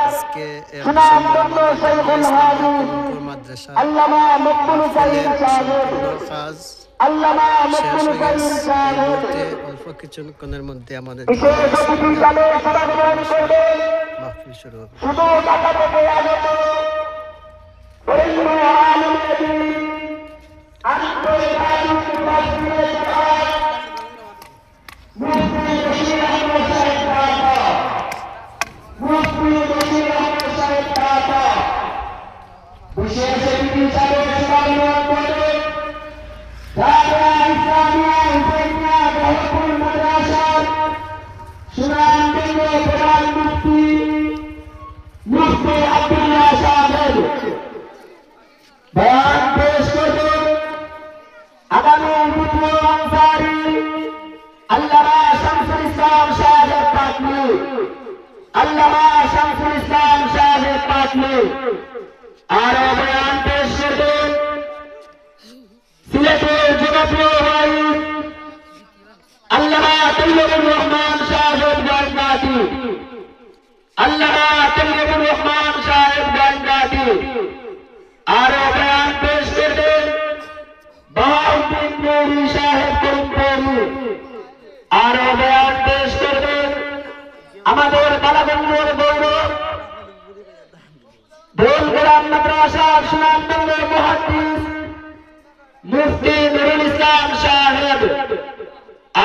আজকে কলমপুর মাদ্রাসা সম্পূর্ণ কাজ শেষ হয়ে গেছে। এই মুহূর্তে অল্প কিছুক্ষণের মধ্যে আমাদের মাহফিল শুরু হবে। আগামী দ্বিতীয় আনসারী আল্লামা শামসুল ইসলাম সাহেব পাটনি, আল্লামা শামসুল ইসলাম সাহেব পাটনি আরো বয়ান পেশ করবেন সিলেটের জনপ্রিয় ভাই আল্লামা তৈয়বুর রহমান সাহেব গান্ধাটি, আল্লামা তৈয়বুর রহমান সাহেব গান্ধাটি আরো বয়ান পেশ করবেন বাহাউদ্দিন নূরী সাহেব কলমপুর আরো বয়ান পেশ করবেন আমাদের বালাগঞ্জের গৌরব দোলগ্রাম মাদ্রাসার সুনামধন্য মুহাদ্দিস মুফতি নুরুল ইসলাম সাহেব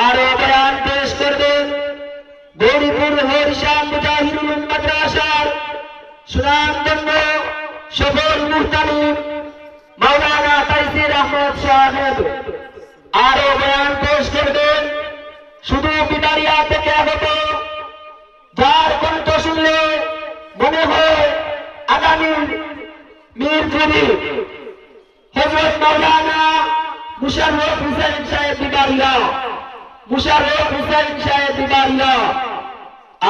আরো বয়ান পেশ করবেন গৌরীপুর হরিশাম মুজাহিদুল মাদ্রাসার সুনামধন্য সফল মুহতামিম মাওলানা তাইসির আহমদ সাহেব আরো বয়ান পেশ করবেন শুধু বিদারিয়া থেকে আগত যার কণ্ঠ শুনলে মনে হয় আগামী মিরপুরি হযরত মাওলানা মুশাররফ হোসেন সাহেব বিদারিয়া, মুশাররফ হোসেন সাহেব বিদারিয়া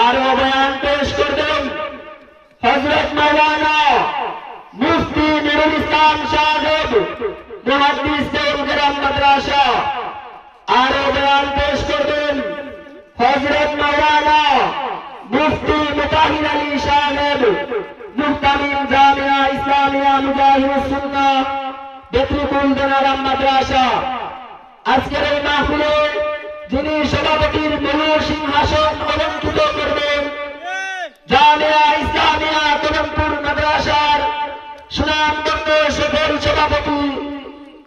আরো বয়ান পেশ করবেন হযরত মাওলানা মুফতি নুরুল ইসলাম সাহেব মুহাদ্দিস দোলগ্রাম মাদ্রাসা আরো বয়ান পেশ করবেন হযরত মাওলানা মুফতি মুতাহির আলী সাহেব মুহতামিম জামিয়া ইসলামিয়া মুজাহিদুস সুন্নাহ বেতরুকুল দোলগ্রাম মাদ্রাসা। আজকের এই মাহফিলে যিনি সভাপতির মূল সিংহাসন অলঙ্কৃত করবেন জামিয়া ইসলামিয়া কলমপুর মাদ্রাসার সুনামধন্য সফল সভাপতি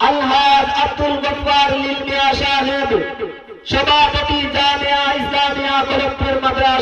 আলহাজ আব্দুল গফফার লিল মিয়া সাহেব, সভাপতি জামিয়া ইসলামিয়া কলমপুর মাদ্রাসা।